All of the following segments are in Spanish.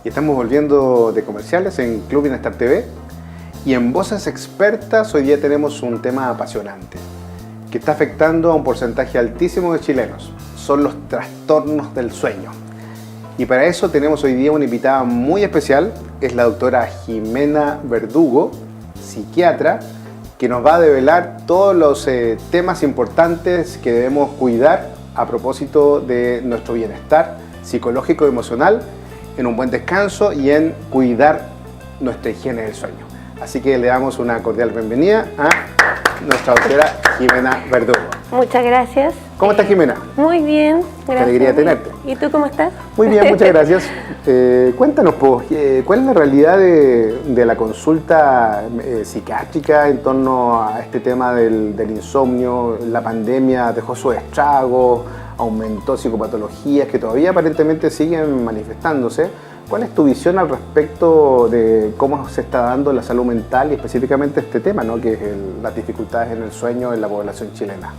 y estamos volviendo de comerciales en Club Bienestar TV. Y en Voces Expertas hoy día tenemos un tema apasionante que está afectando a un porcentaje altísimo de chilenos. Son los trastornos del sueño. Y para eso tenemos hoy día una invitada muy especial, es la doctora Jimena Verdugo, psiquiatra, que nos va a develar todos los temas importantes que debemos cuidar a propósito de nuestro bienestar psicológico y emocional, en un buen descanso y en cuidar nuestra higiene del sueño. Así que le damos una cordial bienvenida a nuestra doctora Jimena Verdugo. Muchas gracias. ¿Cómo estás, Jimena? Muy bien, gracias. Qué alegría tenerte. ¿Y tú cómo estás? Muy bien, muchas gracias. Cuéntanos, pues, ¿cuál es la realidad de la consulta psiquiátrica en torno a este tema del insomnio? La pandemia dejó sus estragos, aumentó psicopatologías que todavía aparentemente siguen manifestándose. ¿Cuál es tu visión al respecto de cómo se está dando la salud mental y específicamente este tema, ¿no? Que es las dificultades en el sueño en la población chilena?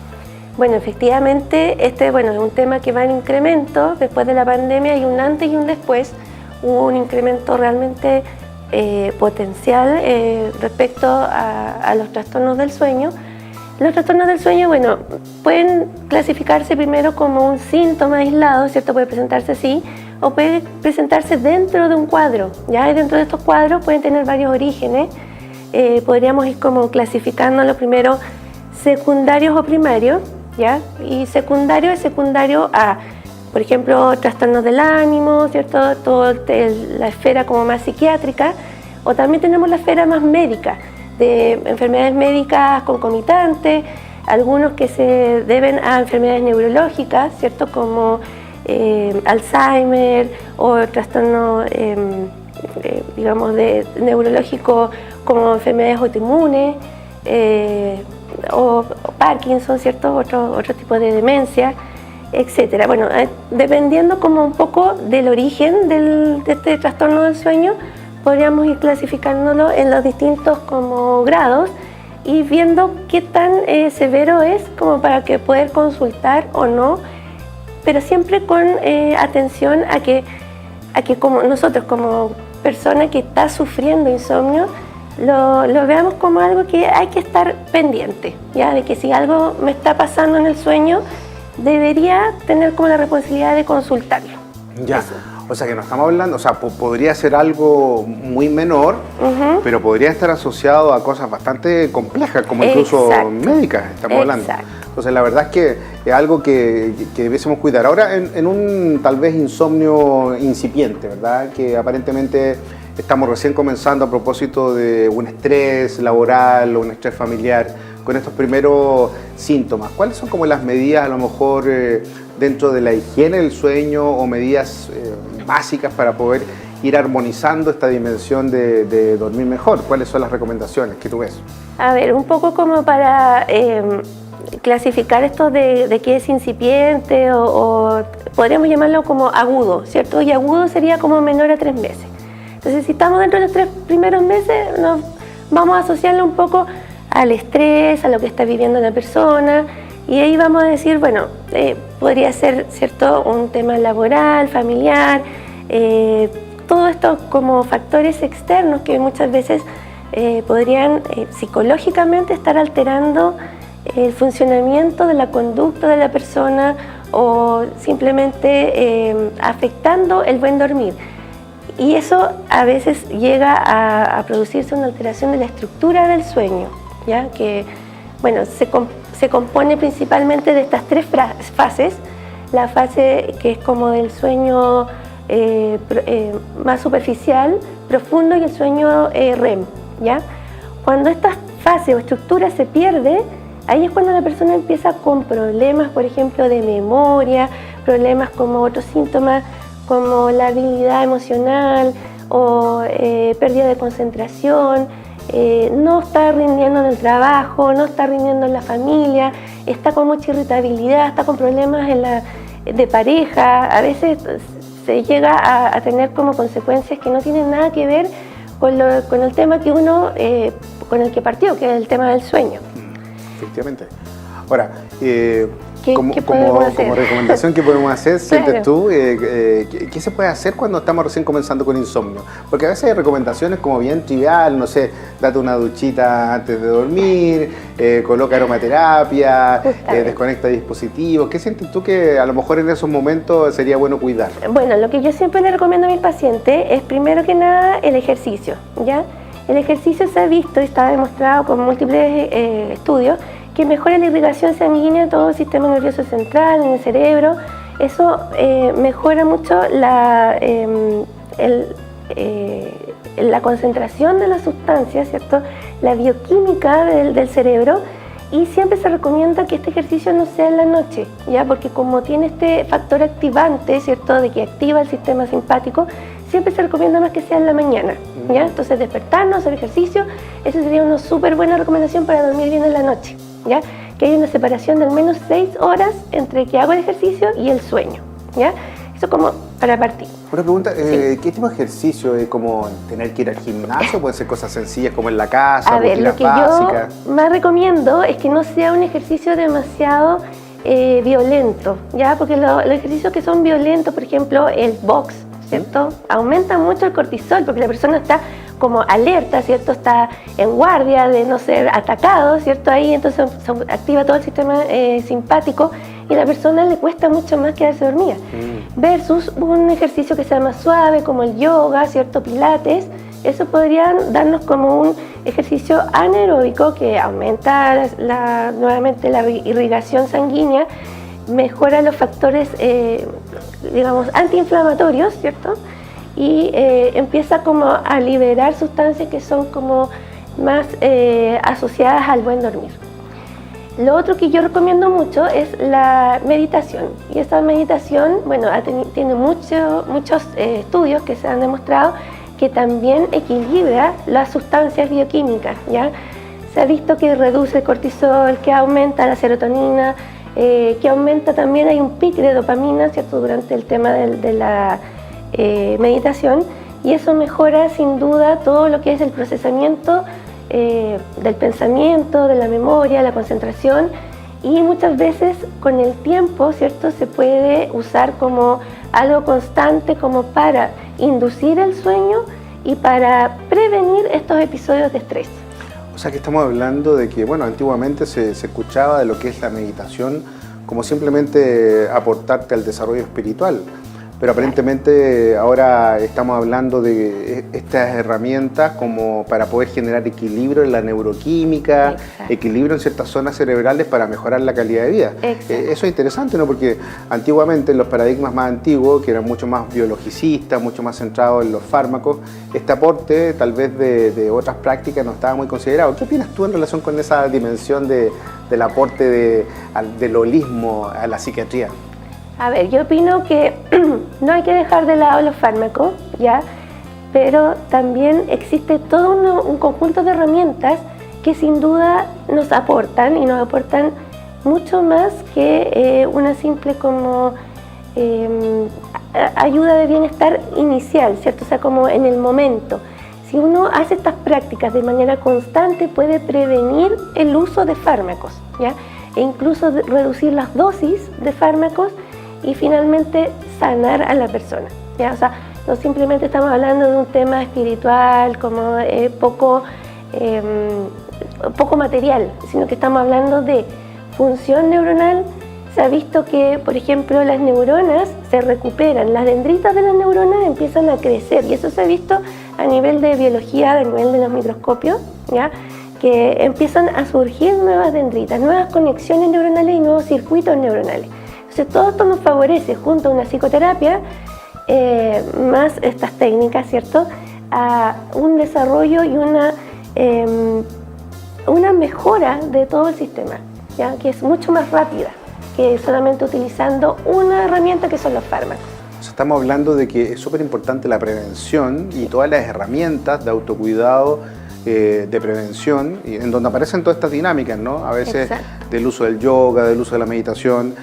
Bueno, efectivamente, es un tema que va en incremento. Después de la pandemia hay un antes y un después. Hubo un incremento realmente potencial respecto a los trastornos del sueño. Los trastornos del sueño, pueden clasificarse primero como un síntoma aislado, ¿cierto? Puede presentarse así, o puede presentarse dentro de un cuadro, ¿ya? Y dentro de estos cuadros pueden tener varios orígenes. Podríamos ir como clasificándolo primero secundarios o primarios, ¿ya? Y secundario es secundario a, por ejemplo, trastornos del ánimo, ¿cierto? Toda la esfera como más psiquiátrica, o también tenemos la esfera más médica, de enfermedades médicas concomitantes, algunos que se deben a enfermedades neurológicas, ¿cierto? Como Alzheimer o trastorno, neurológico como enfermedades autoinmunes, o Parkinson, ¿cierto? Otro tipo de demencia, etcétera. Bueno, dependiendo como un poco del origen de este trastorno del sueño, podríamos ir clasificándolo en los distintos como grados y viendo qué tan severo es como para que poder consultar o no, pero siempre con atención a que como nosotros como persona que está sufriendo insomnio lo veamos como algo que hay que estar pendiente, ¿ya? De que si algo me está pasando en el sueño debería tener como la responsabilidad de consultarlo. Ya. Eso. O sea que no estamos hablando, o sea, podría ser algo muy menor, pero podría estar asociado a cosas bastante complejas, como incluso médicas, estamos hablando. Entonces la verdad es que es algo que debiésemos cuidar. Ahora, en un tal vez insomnio incipiente, ¿verdad? Que aparentemente estamos recién comenzando a propósito de un estrés laboral o un estrés familiar, con estos primeros síntomas. ¿Cuáles son como las medidas a lo mejor dentro de la higiene del sueño o medidas básicas para poder ir armonizando esta dimensión de dormir mejor? ¿Cuáles son las recomendaciones que tú ves? A ver, un poco como para clasificar esto de qué es incipiente o podríamos llamarlo como agudo, ¿cierto? Y agudo sería como menor a 3 meses. Entonces, si estamos dentro de los 3 primeros meses, nos vamos a asociarlo un poco al estrés, a lo que está viviendo la persona, y ahí vamos a decir, podría ser, ¿cierto?, un tema laboral, familiar, todo esto como factores externos que muchas veces podrían psicológicamente estar alterando el funcionamiento de la conducta de la persona o simplemente afectando el buen dormir. Y eso a veces llega a producirse una alteración de la estructura del sueño, ¿ya? Que se compone principalmente de estas 3 fases. La fase que es como del sueño más superficial, profundo, y el sueño REM, ¿ya? Cuando esta fase o estructura se pierde, ahí es cuando la persona empieza con problemas, por ejemplo, de memoria, problemas como otros síntomas como la habilidad emocional o pérdida de concentración, no está rindiendo en el trabajo, no está rindiendo en la familia, está con mucha irritabilidad, está con problemas de pareja. A veces se llega a tener como consecuencias que no tienen nada que ver con el tema que uno, con el que partió, que es el tema del sueño. Efectivamente. Ahora, ¿Qué podemos hacer? Como recomendación, ¿qué podemos hacer? Sientes Claro. tú, ¿qué se puede hacer cuando estamos recién comenzando con insomnio? Porque a veces hay recomendaciones como bien trivial, no sé, date una duchita antes de dormir, coloca aromaterapia, Justamente. desconecta dispositivos. ¿Qué sientes tú que a lo mejor en esos momentos sería bueno cuidar? Bueno, lo que yo siempre le recomiendo a mis pacientes es primero que nada el ejercicio, ¿ya? El ejercicio se ha visto y está demostrado con múltiples estudios que mejora la irrigación sanguínea en todo el sistema nervioso central, en el cerebro. Eso mejora mucho la concentración de las sustancias, ¿cierto? La bioquímica del cerebro. Y siempre se recomienda que este ejercicio no sea en la noche, ¿ya? Porque como tiene este factor activante, ¿cierto? De que activa el sistema simpático, siempre se recomienda más que sea en la mañana, ¿ya? Entonces despertarnos, hacer ejercicio, eso sería una súper buena recomendación para dormir bien en la noche, ¿ya? Que hay una separación de al menos 6 horas entre que hago el ejercicio y el sueño, ¿ya? Eso como para partir. Una pregunta, ¿qué tipo de ejercicio? ¿Es como tener que ir al gimnasio? ¿Pueden ser cosas sencillas como en la casa, A ver, lo rutinas que básicas? yo más recomiendo es que no sea un ejercicio demasiado violento, ¿ya? Porque los ejercicios que son violentos, por ejemplo, el box, ¿cierto? Aumenta mucho el cortisol porque la persona está como alerta, ¿cierto? Está en guardia de no ser atacado, ¿cierto? Ahí entonces activa todo el sistema simpático y a la persona le cuesta mucho más quedarse dormida. Versus un ejercicio que sea más suave, como el yoga, ¿cierto? Pilates, eso podría darnos como un ejercicio anaeróbico que aumenta nuevamente la irrigación sanguínea, mejora los factores, digamos, antiinflamatorios, ¿cierto? Y empieza como a liberar sustancias que son como más asociadas al buen dormir. Lo otro que yo recomiendo mucho es la meditación. Y esta meditación, bueno, tiene muchos estudios que se han demostrado que también equilibra las sustancias bioquímicas, ¿ya? Se ha visto que reduce el cortisol, que aumenta la serotonina, que aumenta también, hay un pic de dopamina, ¿cierto? Durante el tema de la meditación, y eso mejora sin duda todo lo que es el procesamiento del pensamiento, de la memoria, la concentración, y muchas veces con el tiempo, ¿cierto? Se puede usar como algo constante como para inducir el sueño y para prevenir estos episodios de estrés. O sea que estamos hablando de que, bueno, antiguamente se escuchaba de lo que es la meditación como simplemente aportarte al desarrollo espiritual. Pero aparentemente ahora estamos hablando de estas herramientas como para poder generar equilibrio en la neuroquímica, Exacto. equilibrio en ciertas zonas cerebrales para mejorar la calidad de vida. Exacto. Eso es interesante, ¿no? Porque antiguamente en los paradigmas más antiguos, que eran mucho más biologicistas, mucho más centrados en los fármacos, este aporte tal vez de otras prácticas no estaba muy considerado. ¿Qué opinas tú en relación con esa dimensión del aporte del holismo a la psiquiatría? A ver, yo opino que no hay que dejar de lado los fármacos, ¿ya? Pero también existe todo un conjunto de herramientas que sin duda nos aportan y nos aportan mucho más que una simple como ayuda de bienestar inicial, ¿cierto? O sea, como en el momento. Si uno hace estas prácticas de manera constante puede prevenir el uso de fármacos, ¿ya? E incluso reducir las dosis de fármacos y finalmente sanar a la persona, ¿ya? O sea, no simplemente estamos hablando de un tema espiritual como poco material, sino que estamos hablando de función neuronal. Se ha visto que, por ejemplo, las neuronas se recuperan, las dendritas de las neuronas empiezan a crecer y eso se ha visto a nivel de biología, a nivel de los microscopios, ¿ya? Que empiezan a surgir nuevas dendritas, nuevas conexiones neuronales y nuevos circuitos neuronales. Entonces todo esto nos favorece, junto a una psicoterapia, más estas técnicas, ¿cierto?, a un desarrollo y una mejora de todo el sistema, ¿ya? Que es mucho más rápida que solamente utilizando una herramienta que son los fármacos. O sea, estamos hablando de que es súper importante la prevención y todas las herramientas de autocuidado, de prevención, y en donde aparecen todas estas dinámicas, ¿no? A veces Exacto. del uso del yoga, del uso de la meditación,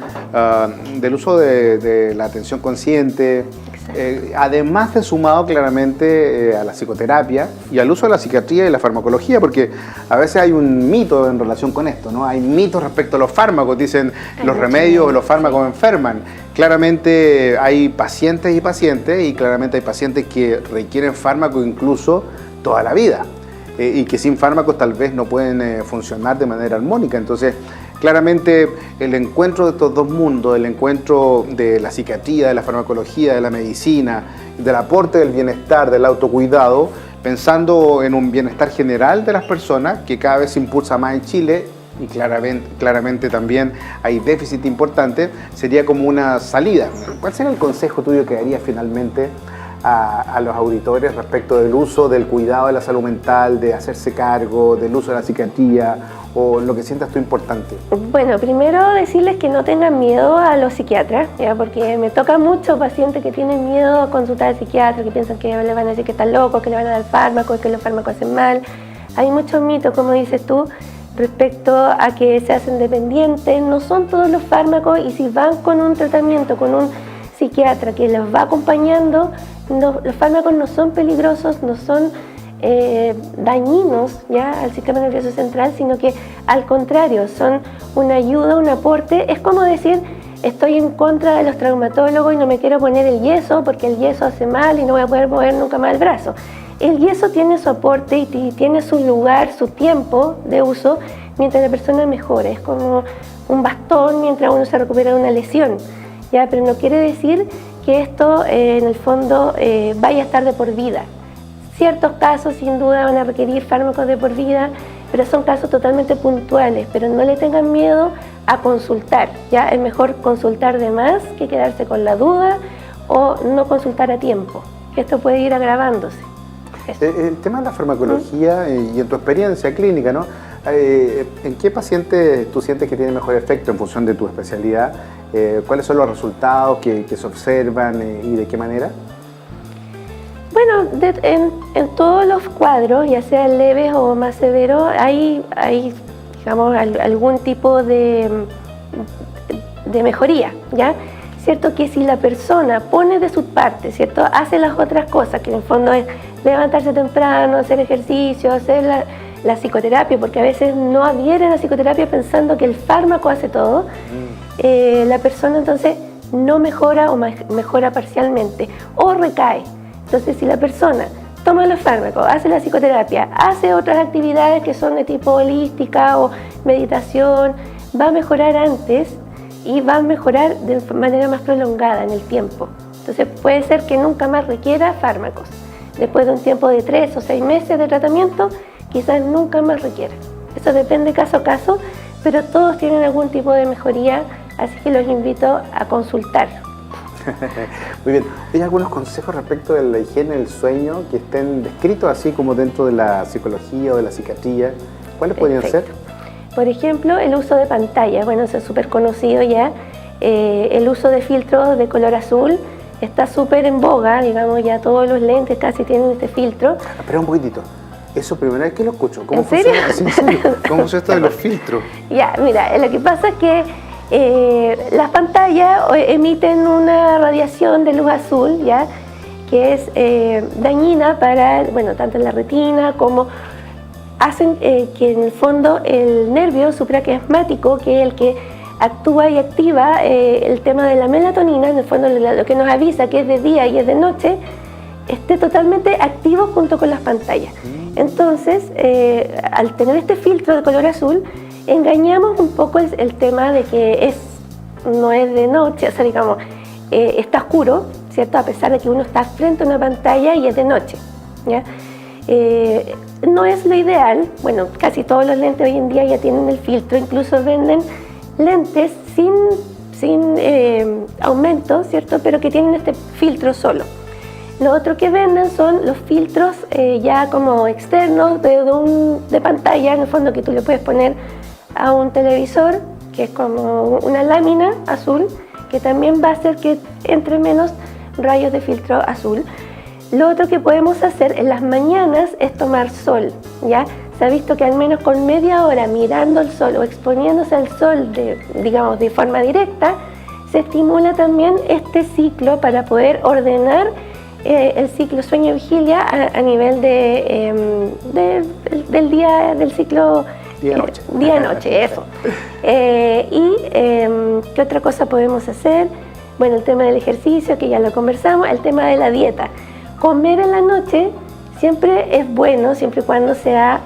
del uso de la atención consciente. Exacto. Además de sumado claramente a la psicoterapia y al uso de la psiquiatría y la farmacología, porque a veces hay un mito en relación con esto, ¿no? Hay mitos respecto a los fármacos, dicen los remedios o los fármacos enferman. Claramente hay pacientes y claramente hay pacientes que requieren fármacos incluso toda la vida y que sin fármacos tal vez no pueden funcionar de manera armónica. Entonces, claramente el encuentro de estos dos mundos, el encuentro de la psiquiatría, de la farmacología, de la medicina, del aporte del bienestar, del autocuidado, pensando en un bienestar general de las personas que cada vez se impulsa más en Chile y claramente también hay déficit importante, sería como una salida. ¿Cuál sería el consejo tuyo que darías finalmente a los auditores respecto del uso del cuidado de la salud mental, de hacerse cargo, del uso de la psiquiatría o lo que sientas tú importante? Bueno, primero decirles que no tengan miedo a los psiquiatras, ¿ya? Porque me toca mucho pacientes que tienen miedo a consultar al psiquiatra, que piensan que le van a decir que están locos, que le van a dar fármacos, que los fármacos hacen mal. Hay muchos mitos, como dices tú, respecto a que se hacen dependientes. No son todos los fármacos, y si van con un tratamiento, con un psiquiatra que los va acompañando, los fármacos no son peligrosos, no son dañinos ya al sistema nervioso central, sino que al contrario, son una ayuda, un aporte. Es como decir, estoy en contra de los traumatólogos y no me quiero poner el yeso porque el yeso hace mal y no voy a poder mover nunca más el brazo. El yeso tiene su aporte y tiene su lugar, su tiempo de uso mientras la persona mejora. Es como un bastón mientras uno se recupera de una lesión, ¿ya? Pero no quiere decir que esto en el fondo vaya a estar de por vida. Ciertos casos sin duda van a requerir fármacos de por vida, pero son casos totalmente puntuales. Pero no le tengan miedo a consultar, ¿ya? Es mejor consultar de más que quedarse con la duda o no consultar a tiempo, que esto puede ir agravándose. El tema de la farmacología y en tu experiencia clínica, ¿no? ¿En qué pacientes tú sientes que tiene mejor efecto en función de tu especialidad? ¿Cuáles son los resultados que se observan y de qué manera? Bueno, en todos los cuadros, ya sean leves o más severos, hay digamos, algún tipo de mejoría, ¿ya? ¿Cierto? Que si la persona pone de su parte, ¿cierto? Hace las otras cosas, que en el fondo es levantarse temprano, hacer ejercicio, hacer la psicoterapia, porque a veces no adhieren a la psicoterapia pensando que el fármaco hace todo, la persona entonces no mejora o mejora parcialmente o recae. Entonces, si la persona toma los fármacos, hace la psicoterapia, hace otras actividades que son de tipo holística o meditación, va a mejorar antes y va a mejorar de manera más prolongada en el tiempo. Entonces, puede ser que nunca más requiera fármacos. Después de un tiempo de 3 o 6 meses de tratamiento, quizás nunca más requiera. Eso depende caso a caso, pero todos tienen algún tipo de mejoría, así que los invito a consultar. Muy bien. ¿Hay algunos consejos respecto de la higiene del sueño que estén descritos así como dentro de la psicología o de la psiquiatría? ¿Cuáles podrían ser? Por ejemplo, el uso de pantallas. Bueno, eso es súper conocido ya. El uso de filtros de color azul está súper en boga, digamos, ya todos los lentes casi tienen este filtro. Espera un poquitito. Eso primera vez que lo escucho. ¿En serio? ¿Cómo funciona esto de los filtros? Ya, mira, lo que pasa es que las pantallas emiten una radiación de luz azul, ¿ya? Que es dañina para, bueno, tanto en la retina como hacen que en el fondo el nervio supraquiasmático, que es el que actúa y activa el tema de la melatonina, en el fondo lo que nos avisa que es de día y es de noche, esté totalmente activo junto con las pantallas. Entonces, al tener este filtro de color azul, engañamos un poco el tema de que no es de noche, o sea, digamos, está oscuro, ¿cierto? A pesar de que uno está frente a una pantalla y es de noche, ¿ya? No es lo ideal. Bueno, casi todos los lentes hoy en día ya tienen el filtro, incluso venden lentes sin aumento, ¿cierto? Pero que tienen este filtro solo. Lo otro que venden son los filtros ya como externos de pantalla, en el fondo, que tú le puedes poner a un televisor, que es como una lámina azul, que también va a hacer que entre menos rayos de filtro azul. Lo otro que podemos hacer en las mañanas es tomar sol, ¿ya? Se ha visto que al menos con media hora mirando el sol o exponiéndose al sol, digamos, de forma directa, se estimula también este ciclo para poder ordenar el ciclo sueño-vigilia a nivel del día, del ciclo día-noche. Día-noche, eso. ¿Qué otra cosa podemos hacer? Bueno, el tema del ejercicio, que ya lo conversamos, el tema de la dieta. Comer en la noche siempre es bueno, siempre y cuando sea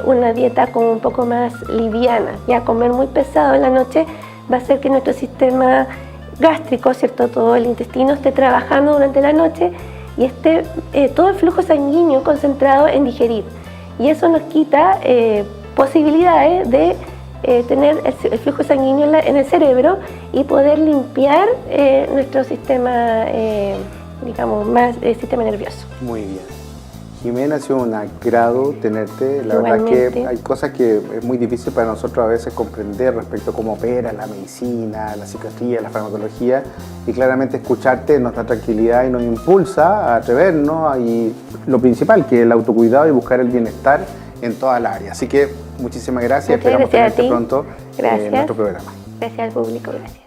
una dieta como un poco más liviana. Ya comer muy pesado en la noche va a hacer que nuestro sistema gástrico, ¿cierto? Todo el intestino esté trabajando durante la noche y esté todo el flujo sanguíneo concentrado en digerir. Y eso nos quita posibilidades de tener el flujo sanguíneo en el cerebro y poder limpiar nuestro sistema, digamos, más sistema nervioso. Muy bien. Jimena, ha sido un agrado tenerte. La Igualmente. verdad que hay cosas que es muy difícil para nosotros a veces comprender respecto a cómo opera la medicina, la psiquiatría, la farmacología, y claramente escucharte nos da tranquilidad y nos impulsa a atrevernos y lo principal, que es el autocuidado y buscar el bienestar en toda la área. Así que muchísimas gracias. Muchas Esperamos gracias a tenerte ti. pronto Gracias. en nuestro programa. Gracias al público, gracias.